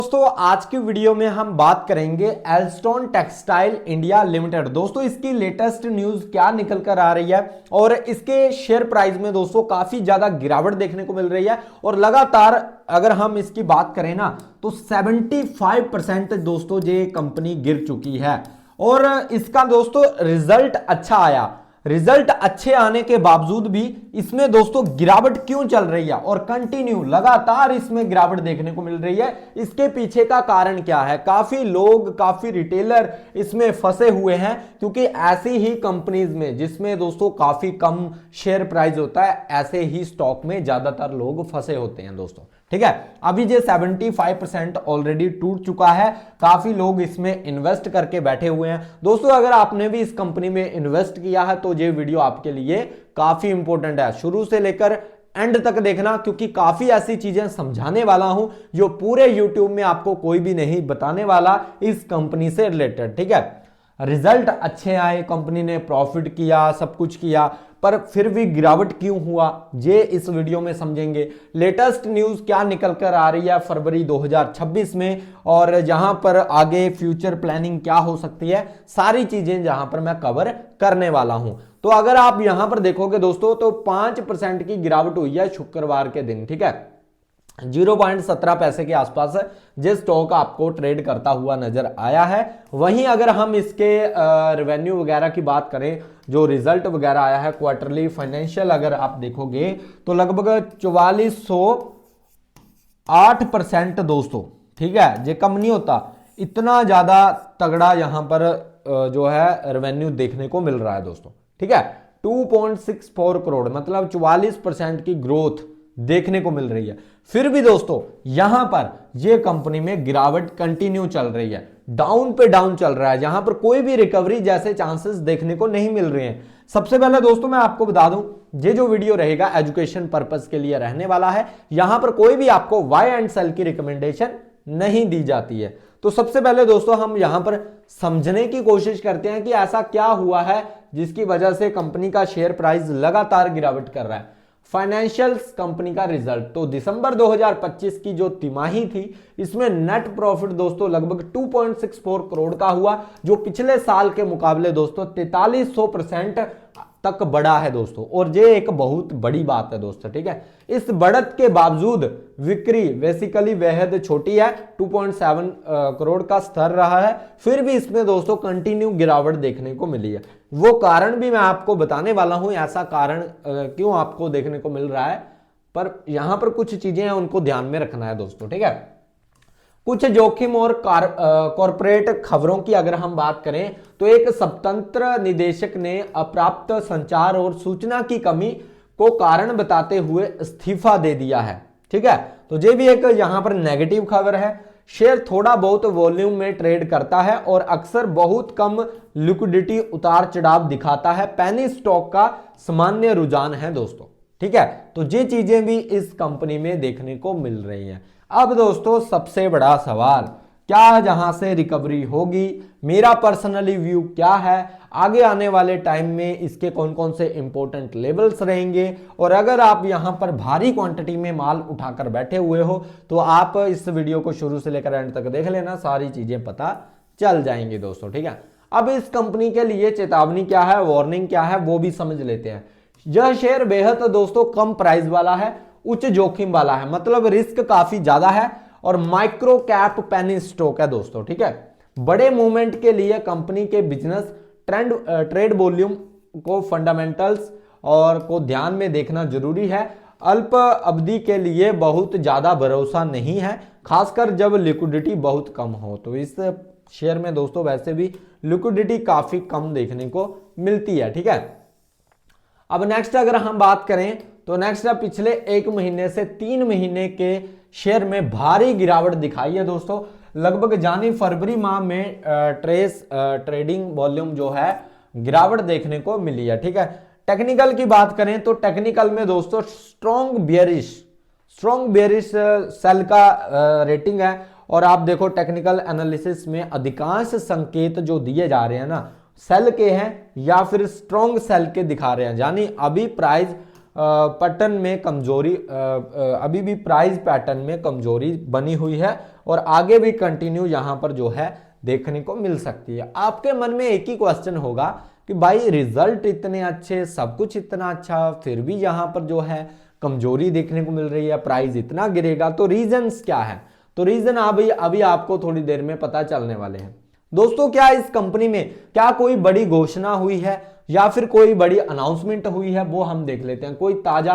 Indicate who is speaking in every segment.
Speaker 1: दोस्तों आज की वीडियो में हम बात करेंगे एल्स्टोन टेक्सटाइल इंडिया लिमिटेड। दोस्तों इसकी लेटेस्ट न्यूज क्या निकल कर आ रही है और इसके शेयर प्राइस में दोस्तों काफी ज्यादा गिरावट देखने को मिल रही है और लगातार अगर हम इसकी बात करें ना तो 75% दोस्तों ये कंपनी गिर चुकी है। और इसका दोस्तों रिजल्ट अच्छा आया, रिजल्ट अच्छे आने के बावजूद भी इसमें दोस्तों गिरावट क्यों चल रही है और कंटिन्यू लगातार इसमें गिरावट देखने को मिल रही है। इसके पीछे का कारण क्या है? काफी लोग, काफी रिटेलर इसमें फंसे हुए हैं क्योंकि ऐसी ही कंपनीज में जिसमें दोस्तों काफी कम शेयर प्राइस होता है, ऐसे ही स्टॉक में ज्यादातर लोग फंसे होते हैं दोस्तों। ठीक है, अभी ये 75% ऑलरेडी टूट चुका है, काफी लोग इसमें इन्वेस्ट करके बैठे हुए हैं। दोस्तों अगर आपने भी इस कंपनी में इन्वेस्ट किया है तो ये वीडियो आपके लिए काफी इंपॉर्टेंट है, शुरू से लेकर एंड तक देखना क्योंकि काफी ऐसी चीजें समझाने वाला हूं जो पूरे यूट्यूब में आपको कोई भी नहीं बताने वाला इस कंपनी से रिलेटेड। ठीक है, रिजल्ट अच्छे आए, कंपनी ने प्रॉफिट किया, सब कुछ किया, पर फिर भी गिरावट क्यों हुआ ये इस वीडियो में समझेंगे। लेटेस्ट न्यूज क्या निकल कर आ रही है फरवरी 2026 में और जहां पर आगे फ्यूचर प्लानिंग क्या हो सकती है, सारी चीजें जहां पर मैं कवर करने वाला हूं। तो अगर आप यहां पर देखोगे दोस्तों तो 5% की गिरावट हुई है शुक्रवार के दिन। ठीक है, 0.17 पैसे के आसपास जो स्टॉक आपको ट्रेड करता हुआ नजर आया है। वहीं अगर हम इसके रेवेन्यू वगैरह की बात करें, जो रिजल्ट वगैरह आया है क्वार्टरली फाइनेंशियल अगर आप देखोगे तो लगभग 4408% दोस्तों। ठीक है, ये कम नहीं होता, इतना ज्यादा तगड़ा यहां पर जो है रेवेन्यू देखने को मिल रहा है दोस्तों। ठीक है, 2.64 करोड़ मतलब 44% की ग्रोथ देखने को मिल रही है। फिर भी दोस्तों यहां पर यह कंपनी में गिरावट कंटिन्यू चल रही है, डाउन पे डाउन चल रहा है, जहां पर कोई भी रिकवरी जैसे चांसेस देखने को नहीं मिल रहे हैं। सबसे पहले दोस्तों मैं आपको बता दूं, ये जो वीडियो रहेगा एजुकेशन पर्पस के लिए रहने वाला है। यहां पर कोई भी आपको बाय एंड सेल की रिकमेंडेशन नहीं दी जाती है। तो सबसे पहले दोस्तों हम यहां पर समझने की कोशिश करते हैं कि ऐसा क्या हुआ है जिसकी वजह से कंपनी का शेयर प्राइस लगातार गिरावट कर रहा है। फाइनेंशियल्स कंपनी का रिजल्ट तो दिसंबर 2025 की जो तिमाही थी इसमें नेट प्रॉफिट दोस्तों लगभग 2.64 करोड़ का हुआ, जो पिछले साल के मुकाबले दोस्तों 4300% तक बढ़ा है दोस्तों, और ये एक बहुत बड़ी बात है दोस्तों। ठीक है, इस बढ़त के बावजूद बिक्री बेसिकली बेहद छोटी है, 2.7 करोड़ का स्तर रहा है, फिर भी इसमें दोस्तों कंटिन्यू गिरावट देखने को मिली है। वो कारण भी मैं आपको बताने वाला हूं, ऐसा कारण क्यों आपको देखने को मिल रहा है, पर यहां पर कुछ चीजें हैं उनको ध्यान में रखना है दोस्तों। ठीक है, कुछ जोखिम और कॉरपोरेट खबरों की अगर हम बात करें तो एक स्वतंत्र निदेशक ने अप्राप्त संचार और सूचना की कमी को कारण बताते हुए इस्तीफा दे दिया है। ठीक है, तो ये भी एक यहां पर नेगेटिव खबर है। शेयर थोड़ा बहुत वॉल्यूम में ट्रेड करता है और अक्सर बहुत कम लिक्विडिटी उतार चढ़ाव दिखाता है, पेनी स्टॉक का सामान्य रुझान है दोस्तों। ठीक है, तो ये चीजें भी इस कंपनी में देखने को मिल रही हैं। अब दोस्तों सबसे बड़ा सवाल, क्या जहां से रिकवरी होगी, मेरा पर्सनली व्यू क्या है, आगे आने वाले टाइम में इसके कौन कौन से इंपॉर्टेंट लेवल्स रहेंगे, और अगर आप यहां पर भारी क्वांटिटी में माल उठाकर बैठे हुए हो तो आप इस वीडियो को शुरू से लेकर एंड तक देख लेना, सारी चीजें पता चल जाएंगी दोस्तों। ठीक है, अब इस कंपनी के लिए चेतावनी क्या है, वार्निंग क्या है, वो भी समझ लेते हैं। यह शेयर बेहद दोस्तों कम प्राइस वाला है, उच्च जोखिम वाला है, मतलब रिस्क काफी ज्यादा है, और माइक्रो कैप पेनी स्टॉक है दोस्तों। ठीक है, बड़े मूवमेंट के लिए कंपनी के बिजनेस ट्रेड वॉल्यूम को फंडामेंटल्स और को ध्यान में देखना जरूरी है। अल्प अवधि के लिए बहुत ज्यादा भरोसा नहीं है, खासकर जब लिक्विडिटी बहुत कम हो। तो इस शेयर में दोस्तों वैसे भी लिक्विडिटी काफी कम देखने को मिलती है। ठीक है, अब नेक्स्ट अगर हम बात करें तो नेक्स्ट है पिछले 1 महीने से 3 महीने के शेयर में भारी गिरावट दिखाई है दोस्तों। लगभग जानी फरवरी माह में ट्रेडिंग वॉल्यूम जो है गिरावट देखने को मिली है। ठीक है, टेक्निकल की बात करें तो टेक्निकल में दोस्तों स्ट्रॉन्ग बेयरिश सेल का रेटिंग है, और आप देखो टेक्निकल एनालिसिस में अधिकांश संकेत जो दिए जा रहे हैं ना सेल के हैं या फिर स्ट्रॉन्ग सेल के दिखा रहे हैं, यानी अभी प्राइस पैटर्न में कमजोरी, अभी भी प्राइस पैटर्न में कमजोरी बनी हुई है और आगे भी कंटिन्यू यहां पर जो है देखने को मिल सकती है। आपके मन में एक ही क्वेश्चन होगा कि भाई रिजल्ट इतने अच्छे, सब कुछ इतना अच्छा, फिर भी यहां पर जो है कमजोरी देखने को मिल रही है, प्राइस इतना गिरेगा, तो रीजंस क्या है? तो रीजन अभी आपको थोड़ी देर में पता चलने वाले हैं दोस्तों। क्या इस कंपनी में क्या कोई बड़ी घोषणा हुई है या फिर कोई बड़ी अनाउंसमेंट हुई है, वो हम देख लेते हैं। कोई ताजा,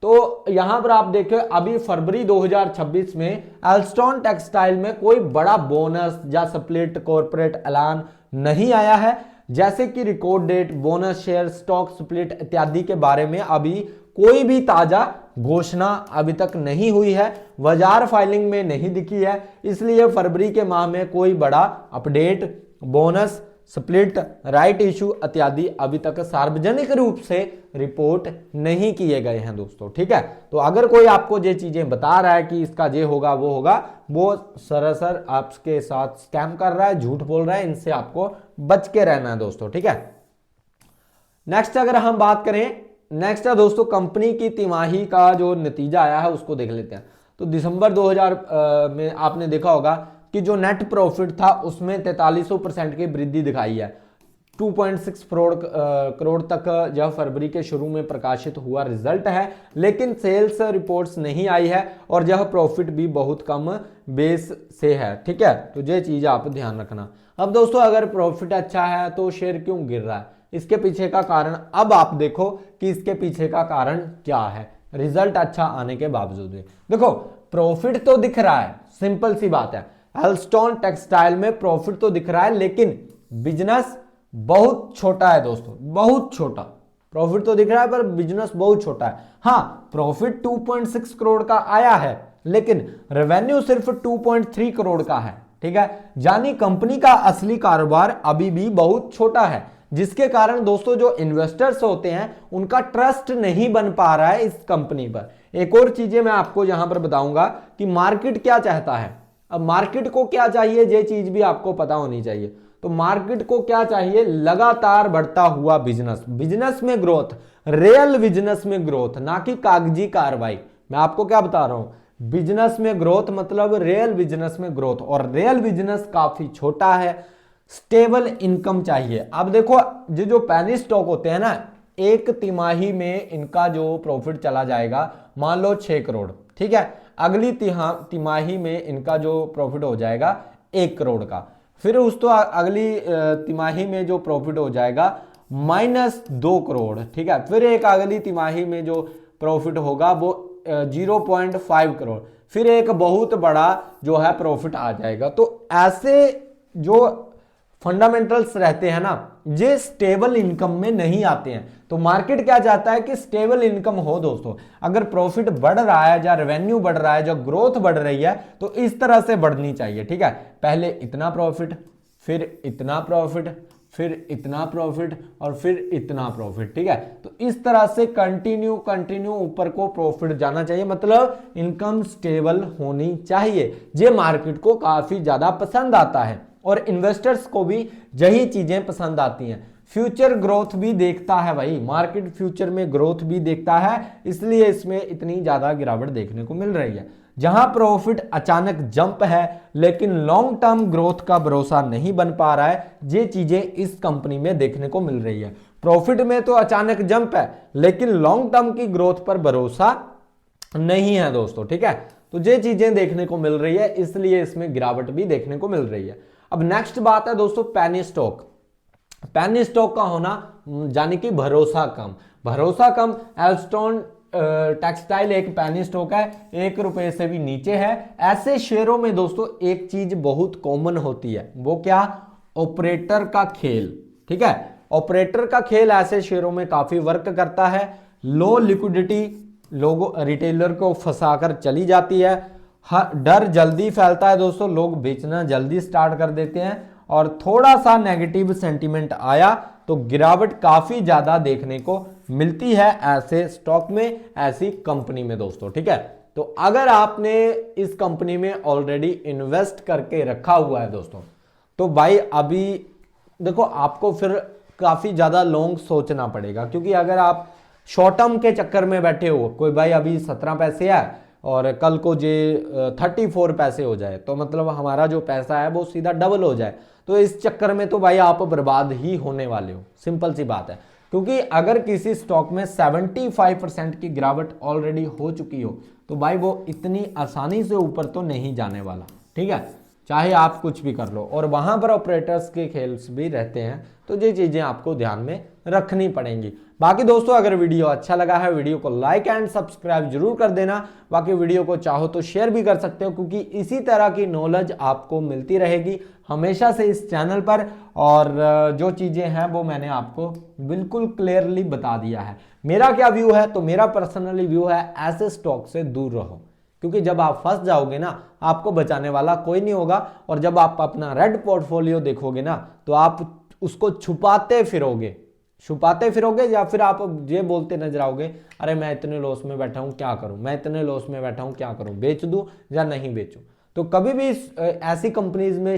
Speaker 1: तो यहां पर आप देखें अभी फरवरी 2026 में एल्स्टॉन टेक्सटाइल में कोई बड़ा बोनस या स्प्लिट कॉर्पोरेट ऐलान नहीं आया है, जैसे कि record date, bonus share, stock split इत्यादि के बारे में अभी कोई भी ताजा घोषणा अभी तक नहीं हुई है, बाजार फाइलिंग में नहीं दिखी है, इसलिए फरवरी के माह में कोई बड़ा update, bonus, split, right issue इत्यादि अभी तक सार्वजनिक रूप से रिपोर्ट नहीं किए गए हैं दोस्तों। ठीक है, तो अगर कोई आपको ये चीजें बता रहा है कि इसका ये होगा वो होगा, वो सरासर आपके साथ स्कैम कर रहा है, झूठ बोल रहा है, इनसे आपको बच के रहना है दोस्तों। ठीक है, नेक्स्ट अगर हम बात करें, नेक्स्ट है दोस्तों कंपनी की तिमाही का जो नतीजा आया है उसको देख लेते हैं। तो दिसंबर 2000 में आपने देखा होगा कि जो नेट प्रॉफिट था उसमें 43% की वृद्धि दिखाई है। 2.6 करोड़ तक यह फरवरी के शुरू में प्रकाशित हुआ रिजल्ट है, लेकिन सेल्स रिपोर्ट्स नहीं आई है और यह प्रॉफिट भी बहुत कम बेस से है। ठीक है, तो ये चीज आप ध्यान रखना। अब दोस्तों अगर प्रॉफिट अच्छा है तो शेयर क्यों गिर रहा है, इसके पीछे का कारण अब आप देखो कि इसके पीछे का कारण क्या है। रिजल्ट अच्छा आने के बावजूद देखो प्रॉफिट तो दिख रहा है, सिंपल सी बात है, एल्स्टॉन टेक्सटाइल में प्रॉफिट तो दिख रहा है, लेकिन बिजनेस बहुत छोटा है दोस्तों, बहुत छोटा। प्रॉफिट तो दिख रहा है पर बिजनेस बहुत छोटा है। हाँ, प्रॉफिट 2.6 करोड़ का आया है, लेकिन रेवेन्यू सिर्फ 2.3 करोड़ का है। ठीक है, यानी कंपनी का असली कारोबार अभी भी बहुत छोटा है, जिसके कारण दोस्तों जो इन्वेस्टर्स होते हैं उनका ट्रस्ट नहीं बन पा रहा है इस कंपनी पर। एक और चीजें मैं आपको यहां पर बताऊंगा कि मार्केट क्या चाहता है। अब मार्केट को क्या चाहिए ये चीज भी आपको पता होनी चाहिए। तो मार्केट को क्या चाहिए, लगातार बढ़ता हुआ बिजनेस, बिजनेस में ग्रोथ, रियल बिजनेस में ग्रोथ, ना कि कागजी कार्रवाई। मैं आपको क्या बता रहा हूं, बिजनेस में ग्रोथ मतलब रियल बिजनेस में ग्रोथ, और रियल बिजनेस काफी छोटा है। स्टेबल इनकम चाहिए। अब देखो ये जो पेनी स्टॉक होते हैं ना, एक तिमाही में इनका जो प्रॉफिट चला जाएगा मान लो 6 करोड़, ठीक है, अगली तिमाही में इनका जो प्रॉफिट हो जाएगा 1 करोड़ का, फिर उस तो अगली तिमाही में जो प्रॉफिट हो जाएगा -2 करोड़, ठीक है, फिर एक अगली तिमाही में जो प्रॉफिट होगा वो 0.5 करोड़, फिर एक बहुत बड़ा जो है प्रॉफिट आ जाएगा। तो ऐसे जो फंडामेंटल्स रहते हैं ना, ये स्टेबल इनकम में नहीं आते हैं। तो मार्केट क्या चाहता है कि स्टेबल इनकम हो दोस्तों। अगर प्रॉफिट बढ़ रहा है या रेवेन्यू बढ़ रहा है, जो ग्रोथ बढ़ रही है, तो इस तरह से बढ़नी चाहिए। ठीक है, पहले इतना प्रॉफिट, फिर इतना प्रॉफिट, फिर इतना प्रॉफिट और फिर इतना प्रॉफिट। ठीक है, तो इस तरह से कंटिन्यू ऊपर को प्रॉफिट जाना चाहिए, मतलब इनकम स्टेबल होनी चाहिए। ये मार्केट को काफी ज्यादा पसंद आता है और इन्वेस्टर्स को भी यही चीजें पसंद आती हैं। फ्यूचर ग्रोथ भी देखता है भाई, मार्केट फ्यूचर में ग्रोथ भी देखता है, इसलिए इसमें इतनी ज्यादा गिरावट देखने को मिल रही है। जहां प्रॉफिट अचानक जंप है लेकिन लॉन्ग टर्म ग्रोथ का भरोसा नहीं बन पा रहा है, ये चीजें इस कंपनी में देखने को मिल रही है। प्रॉफिट में तो अचानक जंप है लेकिन लॉन्ग टर्म की ग्रोथ पर भरोसा नहीं है दोस्तों। ठीक है, तो ये चीजें देखने को मिल रही है, इसलिए इसमें गिरावट भी देखने को मिल रही है। अब नेक्स्ट बात है दोस्तों पेनी स्टॉक। पेनी स्टॉक का होना यानी कि भरोसा कम, भरोसा कम। एल्स्टॉन टेक्सटाइल एक पेनी स्टॉक है, 1 रुपए से भी नीचे है। ऐसे शेयरों में दोस्तों एक चीज बहुत कॉमन होती है, वो क्या, ऑपरेटर का खेल। ठीक है, ऑपरेटर का खेल ऐसे शेयरों में काफी वर्क करता है। लो लिक्विडिटी लोगों रिटेलर को फंसाकर चली जाती है, डर जल्दी फैलता है दोस्तों, लोग बेचना जल्दी स्टार्ट कर देते हैं, और थोड़ा सा नेगेटिव सेंटीमेंट आया तो गिरावट काफी ज्यादा देखने को मिलती है ऐसे स्टॉक में, ऐसी कंपनी में दोस्तों। ठीक है, तो अगर आपने इस कंपनी में ऑलरेडी इन्वेस्ट करके रखा हुआ है दोस्तों, तो भाई अभी देखो आपको फिर काफी ज्यादा लॉन्ग सोचना पड़ेगा, क्योंकि अगर आप शॉर्ट टर्म के चक्कर में बैठे हो, कोई भाई अभी 17 पैसे है और कल को ये 34 पैसे हो जाए तो मतलब हमारा जो पैसा है वो सीधा डबल हो जाए, तो इस चक्कर में तो भाई आप बर्बाद ही होने वाले हो, सिंपल सी बात है। क्योंकि अगर किसी स्टॉक में 75% की गिरावट ऑलरेडी हो चुकी हो तो भाई वो इतनी आसानी से ऊपर तो नहीं जाने वाला, ठीक है, चाहे आप कुछ भी कर लो। और वहां पर ऑपरेटर्स के खेल्स भी रहते हैं, तो ये चीजें आपको ध्यान में रखनी पड़ेंगी। बाकी दोस्तों अगर वीडियो अच्छा लगा है वीडियो को लाइक एंड सब्सक्राइब जरूर कर देना। बाकी वीडियो को चाहो तो शेयर भी कर सकते हो, क्योंकि इसी तरह की नॉलेज आपको मिलती रहेगी हमेशा से इस चैनल पर। और जो चीजें हैं वो मैंने आपको बिल्कुल क्लियरली बता दिया है। मेरा क्या व्यू है, तो मेरा पर्सनली व्यू है ऐसे स्टॉक से दूर रहो, क्योंकि जब आप फंस जाओगे ना आपको बचाने वाला कोई नहीं होगा। और जब आप अपना रेड पोर्टफोलियो देखोगे ना तो आप उसको छुपाते फिरोगे या फिर आप ये बोलते नजर आओगे, अरे मैं इतने लॉस में बैठा हूं क्या करूं, मैं इतने लॉस में बैठा हूं क्या करूं, बेच दूं या नहीं बेचूं। तो कभी भी ऐसी कंपनीज में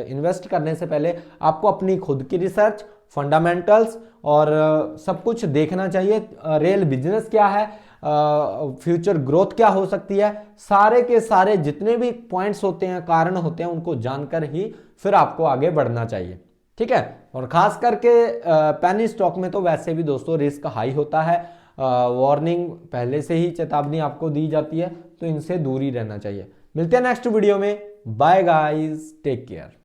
Speaker 1: इन्वेस्ट करने से पहले आपको अपनी खुद की रिसर्च, फंडामेंटल्स और सब कुछ देखना चाहिए। रियल बिजनेस क्या है, फ्यूचर ग्रोथ क्या हो सकती है, सारे के सारे जितने भी पॉइंट्स होते हैं, कारण होते हैं, उनको जानकर ही फिर आपको आगे बढ़ना चाहिए, ठीक है। और खास करके पेनी स्टॉक में तो वैसे भी दोस्तों रिस्क हाई होता है, वार्निंग पहले से ही चेतावनी आपको दी जाती है, तो इनसे दूर ही रहना चाहिए। मिलते हैं नेक्स्ट वीडियो में, बाय गाइस, टेक केयर।